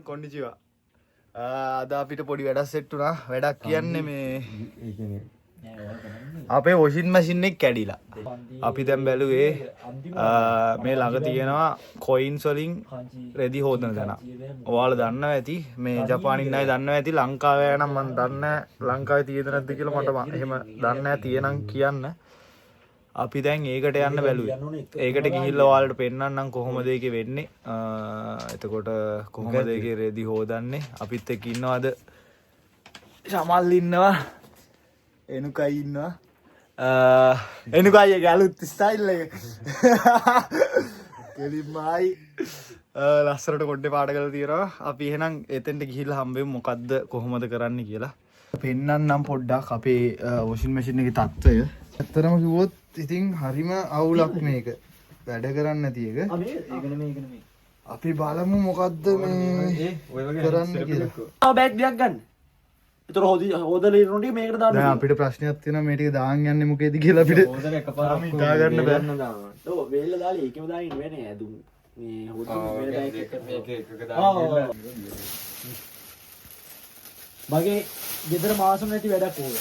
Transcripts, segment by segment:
කොන්නිචිවා. අද අපිට පොඩි වැඩක් සෙට් වුණා. වැඩක් කියන්නේ මේ අපේ වොෂින් මැෂින් එක කැඩිලා. අපි දැන් බැලුවේ මේ ළඟ තියෙනවා කොයින්ස් වලින් රෙදි හොදන තැන. ඔයාලා දන්නවා ඇති මේ ජපානින් අය දන්නවා ඇති ලංකාවේ නම් මම දන්නේ ලංකාවේ තියෙද නැද්ද කියලා මට එහෙම දන්නේ නැහැ තියෙනම් කියන්න. අපි දැන් ඒකට යන්න බැලුවේ. ඒකට ගිහිල්ලා ඔයාලට පෙන්නන්නම් කොහොමද ඒකේ වෙන්නේ. එතකොට කොහොමද ඒකේ රෙදි හොදන්නේ. අපිත් එක්ක ඉන්නවද ශමල් ඉන්නවා. එනුකයි ඉන්නවා. එනුකයි ගලුත් ස්ටයිල් එක. කෙලින්මයි ලස්සරට කොණ්ඩේ පාට කරලා තියෙනවා. අපි එහෙනම් එතෙන්ට ගිහිල්ලා හම්බෙමු මොකද්ද කොහොමද කරන්න කියලා. පෙන්නන්නම් පොඩ්ඩක් අපේ වොෂින් මැෂින් එකේ තත්ත්වය. ඇත්තටම කිව්වොත් ඉතින් හරිම අවුලක් මේක. වැඩ කරන්නේ නැති එක. අපි බලමු මොකද්ද මේ කරන්න කියලා. බෑග් දෙයක් ගන්න. ඒතර හොදලා ඉරනොට මේකට දාන්න. දැන් අපිට ප්‍රශ්නයක් තියෙනවා මේ ටික දාන් යන්නේ මොකේද කියලා අපිට හොදලා එකපාරම හිතා ගන්න බෑ. ඔව් වේල්ල දාලා ඒකෙම දාන්න වෙන්නේ ඇදුම්. මේ හොදලා මේක එකක දාන්න. මගේ ගෙදර මාසෙම නැති වැඩක් ඕක.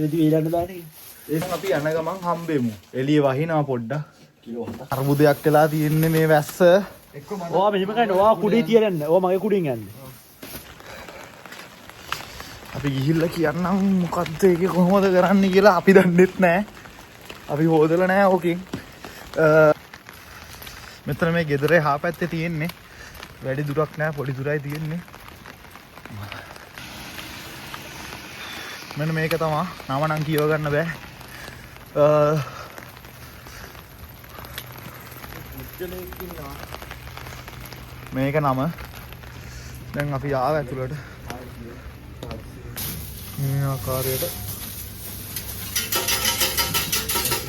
රෙදි වේලන්න දාන්නේ. ඒක අපි යන ගමන් හම්බෙමු. එළිය වහිනවා පොඩ්ඩක්. කිලෝ 7ක්. අරුබුදයක් වෙලා තියෙන්නේ මේ වැස්ස. ඔයා මෙහෙම කරන්න. ඔයා කුඩේ තියරන්න. ඔයා මගේ කුඩෙන් යන්න. අපි ගිහිල්ලා කියන්නම් මොකද්ද ඒකේ කොහොමද කරන්නේ කියලා අපි දන්නෙත් නැහැ. අපි හොදලා නැහැ ඕකෙන්. මෙතන මේ ගෙදරේ හා පැත්තේ තියෙන්නේ. වැඩි දුරක් නැහැ පොඩි දුරයි තියෙන්නේ. මෙන්න මේක තමයි. නම නම් කියව ගන්න බෑ. මේක නම. දැන් අපි ආව ඇතුළට. මේ ආකාරයට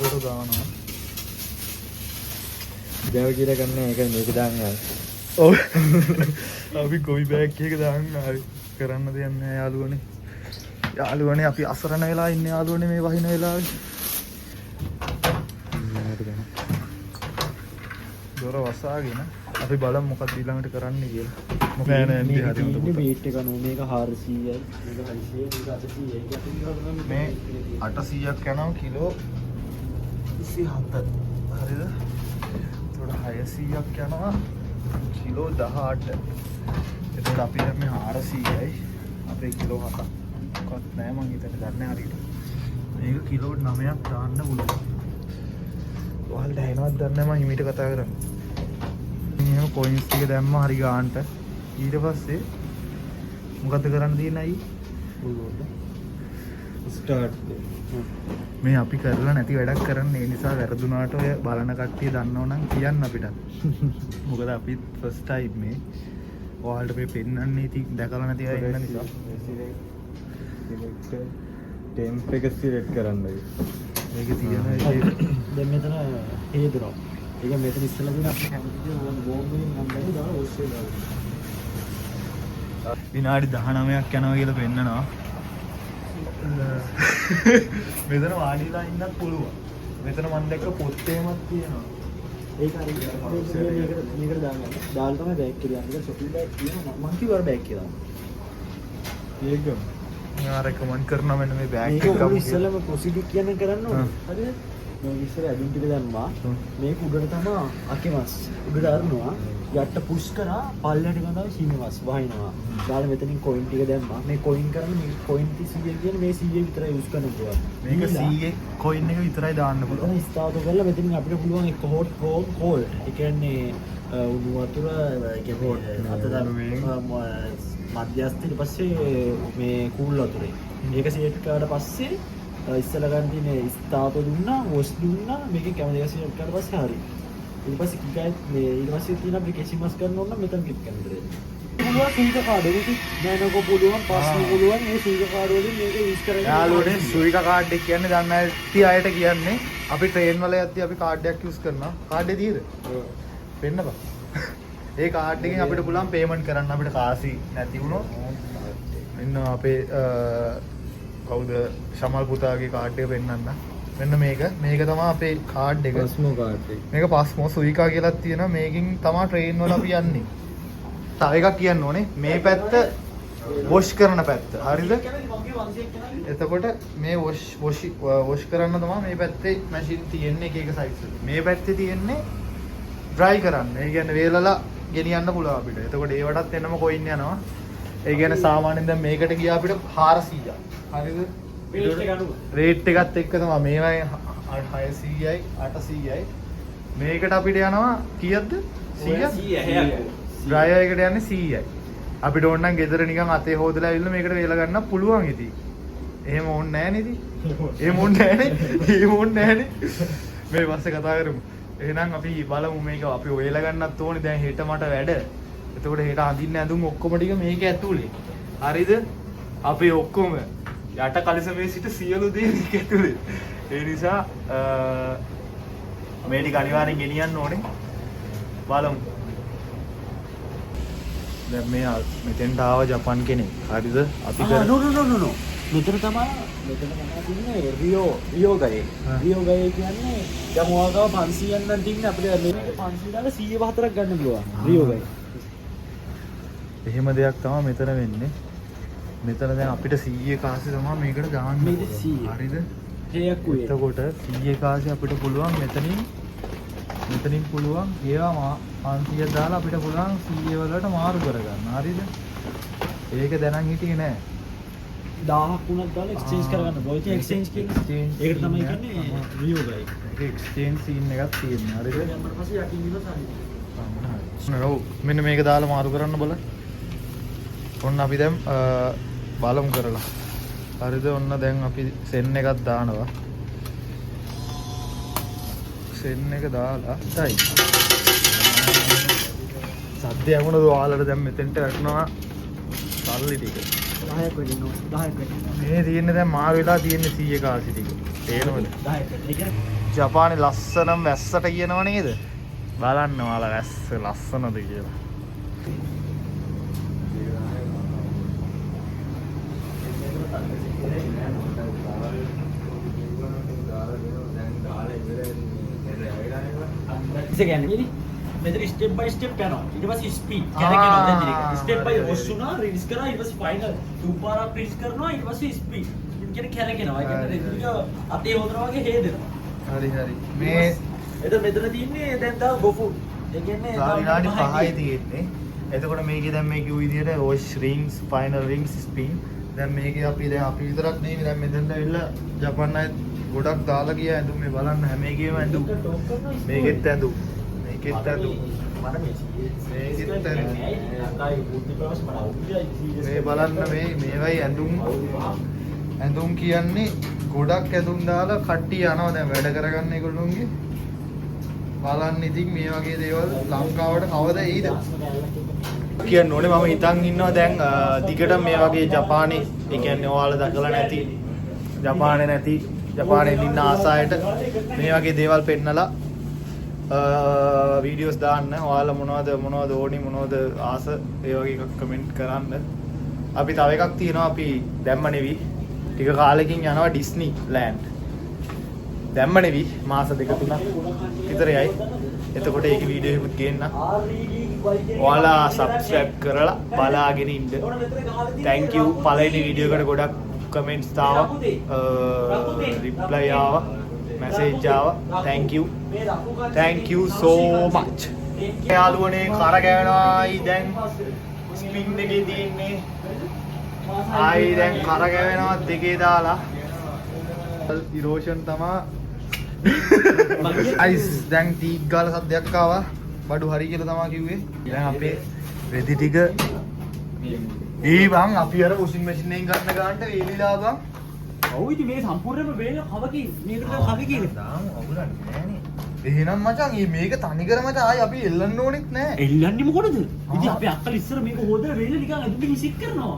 ඒකට දානවා. දැව කියලා ගන්න එක මේක දාන්න ආවේ. ඔව්. අපි කොයි බෑග් එකක දාන්න ආවේ. කරන්න දෙයක් නැහැ යාළුවනේ. යාළුවනේ අපි අසරණ වෙලා ඉන්නේ යාළුවනේ මේ වහින වෙලාවේ. දොර වසාගෙන අපි බලමු මොකක්ද ඊළඟට කරන්න කියලා. මොකද නෑ නෑ ඉන්නේ හරියට මේ වේට් එක නෝ මේක 400යි මේක 600යි මේක 800යි මේ 800ක් යනවා කිලෝ 27. හරිද? ඒකට 600ක් යනවා කිලෝ 18. එතකොට අපි දැන් මේ 400යි අපේ කිලෝ 7ක්. මොකක්වත් නෑ මං හිතන්නේ දන්නේ හරියට. මේක කිලෝ 9ක් දාන්න පුළුවන්. ඔයාලට ඇහෙනවද දන්නේ නැහැ මං හිමීට කතා කරන්නේ. මේ කොයින්ස් ටික දැම්ම හරි ගානට. ඊට පස්සේ මොකද කරන්න තියෙන්නේ අයියේ? ස්ටාර්ට් මේ අපි කරලා නැති වැඩක් කරන්නේ ඒ නිසා වැරදුනාට ඔය බලන කට්ටිය දන්නවනම් කියන්න අපිට. මොකද අපි ෆස්ට් ටයිම් මේ ඔයාලට මේ පෙන්නන්නේ ඉතින් දැකලා නැති අය ඉන්න නිසා. ටෙම්ප් එක සිලෙක්ට් කරන්න. මේක තියෙන දැන් මෙතන හේදුනවා. ඒක මෙතන ඉස්සලා දින අපි කැමති ඕන බෝම්බෙන් නම් බැරි දාලා ඔස්සේ දාලා. විනාඩි 19ක් යනවා කියලා පෙන්නනවා. මෙතන වාඩිලා ඉන්නත් පුළුවන්. මෙතන මම දැක්ක පොත්තේමක් තියෙනවා. ඒක හරි මේකට දාන්න. දාලා තමයි බෑග් කියලා. ඒක සොපි බෑග් කියනවා. මම කිව්වා බෑග් කියලා. ඒක ගම. මම රෙකමන්ඩ් කරනවා මෙන්න මේ බෑග් එක ගමු. ගමු. ඉස්සලම ප්‍රොසීඩර් කියන්නේ කරන්න ඕනේ. හරිද? මම ඉස්සර ඇඩින් ටික දැම්මා. මේක උඩට තමයි අකිමස්. උඩට අරනවා. යට්ට පුෂ් කරා පල්ලයට ගඳා සීමවස් වහිනවා. ඊළඟ මෙතනින් කොයින් ටික දැම්මා. මේ කොයින් කරන්නේ මේ කොයින් 100 කියන්නේ මේ 100 විතරයි යූස් කරන්න පුළුවන්. මේක 100 කොයින් එක විතරයි දාන්න පුළුවන්. මෙතන ස්ටාර්ට් කරලා මෙතනින් අපිට පුළුවන් එක හොට් කෝල්ඩ්. ඒ කියන්නේ උණු වතුර අත මධ්‍යස්ථ ඊට පස්සේ මේ කූල් වතුරේ. ඒක සෙට් කරලා පස්සේ ඉස්සලා ගන්න තියෙන ස්ථාප දුන්නා, වොස් දුන්නා, මේකේ කැමති එක සිලෙක්ට් කරලා පස්සේ හරි. ඊට පස්සේ කිකයි මේ ඊට පස්සේ තියෙන ඇප්ලිකේෂන් මස් කරන්න ඕන නම් මෙතන ක්ලික් කරන්න දෙන්න. පුළුවන් සීක කාඩ් එක නෑනකෝ පුළුවන්, පාස්කෝ පුළුවන් මේ සීක කාඩ් වලින් මේක යූස් කරන්න. යාළුවනේ සුවිකා කාඩ් එක කියන්නේ දන්නේ නැති අයට කියන්නේ අපි ට්‍රේන් වල යද්දි අපි කාඩ් එකක් යූස් කරනවා. කාඩ් එක දීද? ඔව්. පෙන්නපන්. ඒ කාඩ් එකෙන් අපිට පුළුවන් පේමන්ට් කරන්න අපිට කාසි නැති වුණොත්. මෙන්න අපේ කවුද ශමල් පුතාගේ කාඩ් එක පෙන්නන්න. මෙන්න මේක තමයි අපේ කාඩ් එක. පස්මෝ කාඩ් එක. මේක පස්මෝ සුවිකා කියලා තියෙනවා. මේකෙන් තමයි ට්‍රේන් වල අපි යන්නේ. තව එකක් කියන්න ඕනේ. මේ පැත්ත වොෂ් කරන පැත්ත. හරිද? එතකොට මේ වොෂ් කරන්න තමයි මේ පැත්තේ මැෂින් තියෙන්නේ එක එක සයිස් වල. මේ පැත්තේ තියෙන්නේ ඩ්‍රයි කරන්න. ඒ කියන්නේ වේලලා ගෙනියන්න පුළුවන් අපිට. එතකොට ඒවටත් එන්නම කොයින් යනවා. ඒ කියන්නේ සාමාන්‍යයෙන් දැන් මේකට ගියා අපිට 400ක්. හරිද? රේට් එකත් එක්ක තමයි මේවයි 600යි 800යි. මේකට අපිට යනවා කීයක්ද? 100ක්. ඩ්‍රයර් එකට යන්නේ 100යි. අපිට ඕන නම් ගෙදර නිකන් අතේ හොදලා ඇවිල්ලා මේකට වේලා ගන්න පුළුවන් ඉතින්. එහෙම ඕනේ නැහැ නේද? එහෙම ඕනේ නැහැ නේ. එහෙම ඕනේ නැහැ නේ. මේ පස්සේ කතා කරමු. එහෙනම් අපි බලමු මේක අපි වේලා ගන්නත් ඕනේ. දැන් හෙට මට වැඩ. එතකොට හෙට අඳින්න ඇඳුම් ඔක්කොම ටික මේක ඇතුලේ. හරිද? අපි ඔක්කොම යට කලිසමේ සිට සියලු දේ මේක ඇතුලේ. ඒ නිසා මේ ටික අනිවාර්යෙන් ගෙනියන්න ඕනේ. බලමු. දැන් මේ මෙතෙන්ට ආව ජපන් කෙනෙක්. හරිද? අපි නෝ මෙතන තමයි තින්නේ රියෝ ගයේ. රියෝ ගයේ කියන්නේ දැන් ඔයාගාව 500ක් නම් තින්නේ අපිට මේක 500 104ක් ගන්න පුළුවන්. රියෝ ගයේ. එහෙම දෙයක් තමයි මෙතන වෙන්නේ. මෙතන දැන් අපිට 100 කාසි තමයි මේකට දාන්න. මේක 100. හරිද? හේයක් උයේ. එතකොට 100 කාසි අපිට පුළුවන් මෙතනින් පුළුවන් ඒවා 500ක් දාලා අපිට පුළුවන් 100 වලට මාරු කරගන්න. හරිද? ඒක දැනන් හිටියේ නෑ. 1000ක් වුණත් දාලා එක්ස්චේන්ජ් කරගන්න පුළුවන්. ඒක එක්ස්චේන්ජ් කියන්නේ ඒකට තමයි කියන්නේ රියෝ ගයි. ඒක එක්ස්චේන්ජ් සීන් එකක් තියෙනවා. හරිද? ඊට පස්සේ යටින් ඉවසන්නේ. ඔව් මෙන්න මේක දාලා මාරු කරන්න බලන්න. ඔන්න අපි දැන් බලමු කරලා. හරිද? ඔන්න දැන් අපි සෙන් එකක් දානවා. සෙන් එක දාලා ඉතයි. සද්ද යමුණද ඔයාලට දැන් මෙතෙන්ට වැටෙනවා සල්ලි ටික. 10ක් වෙන්නේ 10ක් වෙන්නේ. මේ තියෙන්නේ දැන් මාරු වෙලා තියෙන්නේ 100 කාසි ටික. තේරෙනවද? 10ක්. ජපානේ ලස්සනම වැස්සට කියනව නේද? බලන්න ඔයාලා වැස්ස ලස්සනද කියලා. ඉතින් කියන්නේ මෙතන ස්ටෙප් බයි ස්ටෙප් යනවා. ඊට පස්සේ ස්පීඩ් කැරකෙනවා දැන් ඉතින්. ස්ටෙප් බයි වොස් වුණා රිලිස් කරා ඊට පස්සේ ෆයිනල් ටූ පාරක් රිලිස් කරනවා ඊට පස්සේ ස්පීඩ්. කියන්නේ කැරකෙනවා. ඒ කියන්නේ රිලිස් අතේ හොදනවා වගේ හේදෙනවා. හරි. මේ එතන මෙතන තියෙන්නේ දැන් තව ගොෆු. ඒ කියන්නේ විනාඩි 5යි තියෙන්නේ. එතකොට මේකේ දැන් මේ කිව් විදියට wash rings final rings spin. දැන් මේකේ අපි විතරක් නෙවෙයි දැන් මෙතෙන්ට ඇවිල්ලා ජපාන් අය ගොඩක් දාලා ගියා ඇඳුම් මේ බලන්න හැම එකේම ඇඳුම්. මේකෙත් ඇඳුම්. මේකෙත් ඇඳුම්. මේ බලන්න මේවයි ඇඳුම් කියන්නේ ගොඩක් ඇඳුම් දාලා කට්ටිය යනවා දැන් වැඩ කරගන්න ඒගොල්ලෝන්ගේ. බලන්න ඉතින් මේ වගේ දේවල් ලංකාවට කවද එයිද කියන්න ඕනේ. මම හිතන් ඉන්නවා දැන් දිගට මේ වගේ ජපානයේ ඒ කියන්නේ ඔයාලා දැකලා නැති ජපානයේ ඉන්න ආසායට මේ වගේ දේවල් පෙන්නලා වීඩියෝස් දාන්න. ඔයාලා මොනවද ඕනි මොනවද ආස ඒ වගේ එකක් කමෙන්ට් කරන්න. අපි තව එකක් තියෙනවා අපි දැම්ම නෙවි ටික කාලෙකින් යනවා ඩිස්නි ලෑන්ඩ්. දැම්ම නෙවි මාස 2-3ක් විතර යයි. එතකොට ඒක වීඩියෝ එකකුත් ගේන්න. ඔයාලා සබ්ස්ක්‍රයිබ් කරලා බලාගෙන ඉන්න. thank you. පළවෙනි වීඩියෝ එකට ගොඩක් කමෙන්ට්ස් ආවා. රිප්ලයි ආවා. මැසේජ් ආවා. thank you so much. යාළුවනේ කර ගෑවෙනවායි දැන් ස්පින් එකේ තියෙන්නේ. ආයි දැන් කර ගෑවෙනවා දෙකේ දාලා. ඉරෝෂන් තමා අයිස් දැන් ටීක් ගාලා සද්දයක් ආවා. බඩු හරි කියලා තමා කිව්වේ. දැන් අපේ රෙදි ටික බං අපි අර වොෂින් මැෂින් එකෙන් ගන්න ගන්නට වේලිලා බං. ඔව් ඉතින් මේ සම්පූර්ණයෙන්ම වේල කවකි මේකට කවි කියන්නේ. දාම අවුලක් නෑනේ. එහෙනම් මචං මේක තනිකර මචං ආයි අපි එල්ලන්න ඕනෙත් නෑ. එල්ලන්නේ මොකටද? ඉතින් අපේ අක්කල ඉස්සර මේක හොදලා වේල නිකන් අදුට විසික් කරනවා.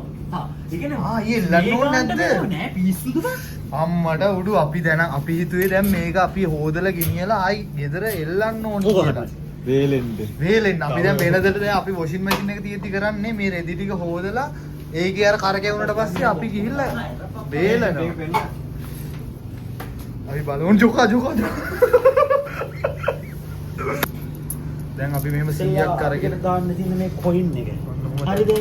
ඒ කියන්නේ එල්ලන්න ඕනේ නැද්ද? නෑ පිස්සුද බං? අම්මට උඩු අපි හිතුවේ දැන් මේක අපි හොදලා ගෙනියලා ආයි ගෙදර එල්ලන්න ඕනේ කියලා. වේලෙන්න අපි දැන් වෙනදට දැන් අපි වොෂින් මැෂින් එක තියෙද්දි කරන්නේ මේ රෙදි ටික හොදලා ඒකේ අර කර කැවුනට පස්සේ අපි ගිහිල්ලා වේලනවා. අපි බලමු ජොකා දැන් අපි මෙහෙම 100ක් අරගෙන දාන්න තියෙන මේ කොයින් එක. හරිද?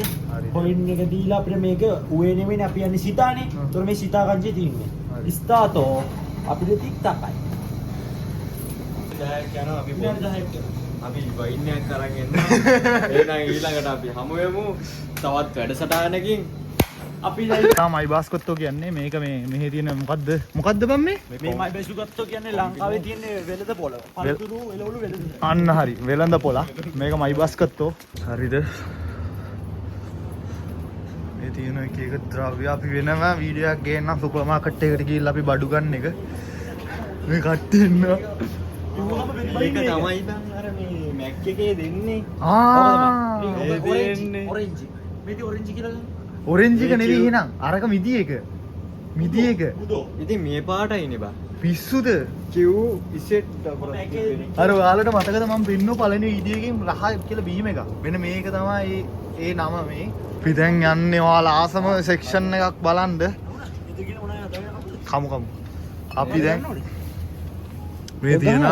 කොයින් එක දීලා අපිට මේක උවේ නෙමෙයි අපි යන්නේ සිතානේ. ඒතර මේ සිතා ගංජේ තියෙන්නේ. ස්ථාතෝ අපිට තික් තකයි. යනවා අපි විනාඩි 10ක් යනවා. අපි වයින් එකක් අරන් එන්න. එහෙනම් ඊළඟට අපි හමු වෙමු තවත් වැඩසටහනකින්. අපි මයි බාස්කොත්තෝ කියන්නේ මේක මේ මෙහි තියෙන මොකද්ද බම් මේ මේ මයි බෙසුගත්තෝ කියන්නේ ලංකාවේ තියෙන වෙළඳ පොළ. පළතුරු එළවලු වෙළඳ. අන්න හරි වෙළඳ පොළ මේක මයි බාස්කොත්තෝ හරිද මේ තියෙන එක ද්‍රව්‍ය අපි වෙනම වීඩියෝ එකක් ගේන්නම් සුපර් මාකට් එකට ගිහිල්ලා අපි බඩු ගන්න එක මේ කට්ටිය ඉන්නවා මේක තමයි බං අර මේ මැක් එකේ දෙන්නේ. ඔරෙන්ජ්. මේක ඔරෙන්ජ් කියලා ගන්න. ඔරෙන්ජ් එක නෙවෙයි එහෙනම් අරක මිදි එක ඉතින් මේ පාටයිනේ බං. පිස්සුද කිව් ඉසෙට් අර ඔයාලට මතකද මම පෙන්නු පළවෙනි වීඩියෝ එකෙන් රහ කියලා බීම එක මෙන්න මේක තමයි ඒ නම මේ අපි දැන් යන්නේ ඔයාලා ආසම සෙක්ෂන් එකක් බලන්න කමු අපි දැන් මේ තියෙන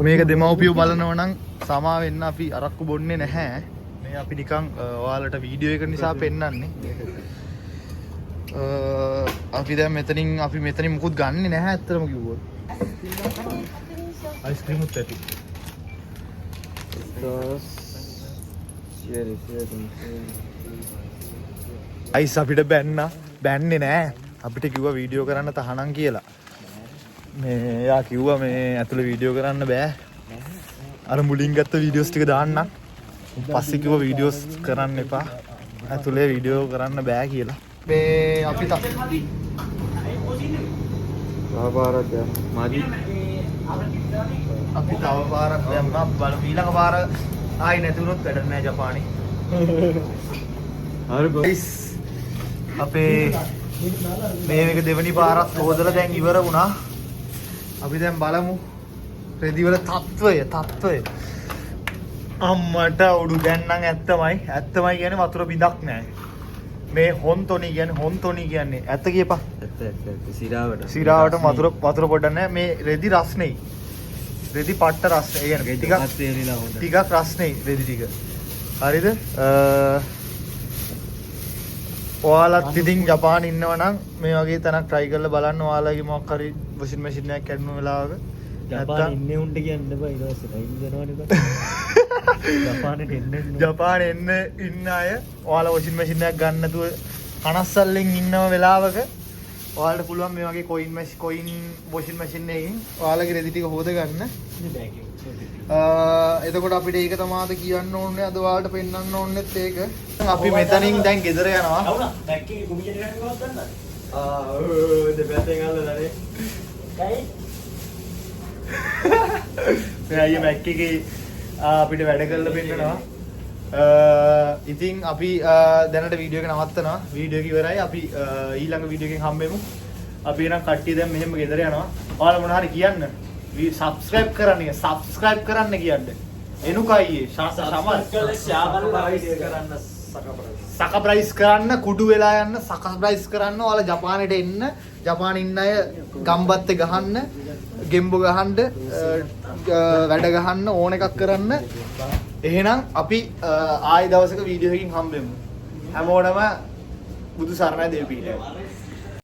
මේක දෙමව්පියෝ බලනව නම් සමා වෙන්න අපි අරක්කු බොන්නේ නැහැ මේ අපි නිකන් ඔයාලට වීඩියෝ එක නිසා පෙන්නන්නේ අපි දැන් මෙතනින් මුකුත් ගන්නෙ නැහැ ඇත්තටම කිව්වොත් අයිස්ක්‍රීම් උත් ඇති අයිස් අපිට බැන්නේ නෑ අපිට කිව්වා වීඩියෝ කරන්න තහනම් කියලා මේ එයා කිව්වා මේ ඇතුළේ වීඩියෝ කරන්න බෑ අර මුලින් ගත්ත වීඩියෝස් ටික දාන්න පස්සේ කිව්වා වීඩියෝස් කරන්න එපා ඇතුළේ වීඩියෝ කරන්න බෑ කියලා මේ අපි පාරක් මදි. අපි තව පාරක් දැම්මා බලමු ඊළඟ පාර ආයි නැති වුණොත් වැඩක් නෑ ජපානේ. හරි ගයිස් අපේ මේක දෙවෙනි පාරක් හොදලා දැන් ඉවර වුණා. අපි දැන් බලමු රෙදි වල තත්ත්වය. අම්මට උඩු දැන් නම් ඇත්තමයි කියන්නේ වතුර බිඳක් නෑ. මේ හොන්තොනි කියන්නේ ඇත්ත කියපන්. ඇත්ත සිරාවට වතුර පොඩ්ඩක් නැහැ. මේ රෙදි රස්නේ. රෙදි පට්ට රස්. ඒ කියන්නේ ටිකක් රස්නේ රෙදි ටික. හරිද? ඔයාලත් ඉතින් ජපාන ඉන්නව නම් මේ වගේ තැනක් try කරලා බලන්න ඔයාලගේ මොකක් හරි වොෂින් මැෂින් එකක් කැඩුණු වෙලාවක. ජපාන ඉන්නේ උන්ට කියන්න බෑ ඊට පස්සේ ටයිම් දෙනවනේ බා. ජපාන එන්න ඉන්න අය ඔයාලා වොෂින් මැෂින් එකක් ගන්න නැතුව කනස්සල්ලෙන් ඉන්නව වෙලාවක ඔයාලට පුළුවන් මේ වගේ කොයින් වොෂින් මැෂින් එකකින් ඔයාලගේ රෙදි ටික හොද ගන්න. එතකොට අපිට ඒක තමාද කියන්න ඕනේ අද ඔයාලට පෙන්වන්න ඕනෙත් ඒක. අපි මෙතනින් දැන් ගෙදර යනවා. අවුනා බැක් එකේ කුමිජන එකක් ගන්න. දෙපැත්තෙන් අල්ලලානේ. කයි මේ අයියා මැක් එකේ අපිට වැඩ කරලා පෙන්නනවා. ඉතින් අපි දැනට වීඩියෝ එක නවත්තනවා. වීඩියෝ එක ඉවරයි. අපි ඊළඟ වීඩියෝ එකෙන් හම්බෙමු. අපි එනම් කට්ටිය දැන් මෙහෙම ගෙදර යනවා. ඔයාලා මොනවා හරි කියන්න. subscribe කරන්න කියන්න. එනුකයි සකප්‍රයිස් කරන්න කුඩු වෙලා යන්න සකප්‍රයිස් කරන්න ඔයාලා ජපානයට එන්න ජපානයේ ඉන්න අය ගම්බත්තේ ගහන්න ගෙම්බෝ ගහන්න වැඩ ගහන්න ඕන එකක් කරන්න එහෙනම් අපි ආයෙ දවසක වීඩියෝ එකකින් හම්බෙමු හැමෝටම බුදු සරණයි දෙවි පීඨය